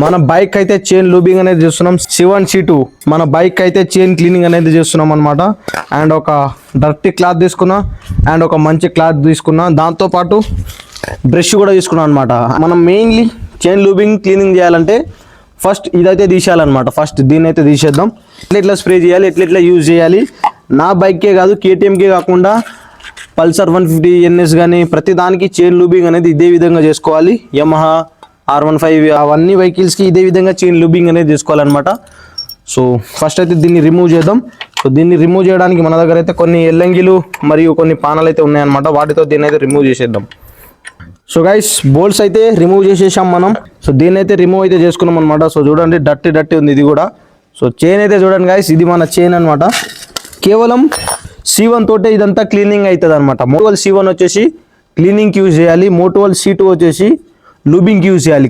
మన బైక్ అయితే chain lubing అనేది చేస్తున్నాం. C1 C2 మన బైక్ అయితే చైన్ క్లీనింగ్ అనేది చేస్తున్నాం అనమాట. అండ్ ఒక డర్టీ క్లాత్ తీసుకున్నా అండ్ ఒక మంచి క్లాత్ తీసుకున్నా, దాంతోపాటు బ్రష్ కూడా తీసుకున్నాం అనమాట. మనం మెయిన్లీ చైన్ లూబింగ్ క్లీనింగ్ చేయాలంటే ఫస్ట్ ఇదైతే తీసేయాలన్నమాట. ఫస్ట్ దీన్ని అయితే తీసేద్దాం. ఎట్లా స్ప్రే చేయాలి, ఎట్లా యూజ్ చేయాలి, నా బైక్కే కాదు KTMకే కాకుండా పల్సర్ 150 NS కానీ ప్రతి దానికి చైన్ లూబింగ్ అనేది ఇదే విధంగా చేసుకోవాలి. యమహా R15 అవన్నీ వెహికల్స్కి ఇదే విధంగా చైన్ లూబింగ్ అనేది చేసుకోవాలన్నమాట. సో ఫస్ట్ అయితే దీన్ని రిమూవ్ చేద్దాం. సో దీన్ని రిమూవ్ చేయడానికి మన దగ్గర అయితే కొన్ని ఎల్లంగిలు మరియు కొన్ని పానాలు అయితే ఉన్నాయన్నమాట. వాటితో దీన్ని అయితే రిమూవ్ చేసేద్దాం. సో గైస్ బోల్ట్స్ అయితే రిమూవ్ చేసేసాం మనం. సో దీన్ని అయితే రిమూవ్ అయితే చేసుకున్నాం అనమాట. సో చూడండి డర్టీ ఉంది ఇది కూడా. సో చైన్ అయితే చూడండి గైస్, ఇది మన చైన్ అనమాట. కేవలం C1 తోటే ఇదంతా క్లీనింగ్ అవుతుంది అనమాట. మోటోవల్ C1 వచ్చేసి క్లీనింగ్కి యూజ్ చేయాలి, మోటోవల్ C2 వచ్చేసి లూబింగ్కి యూజ్ చేయాలి.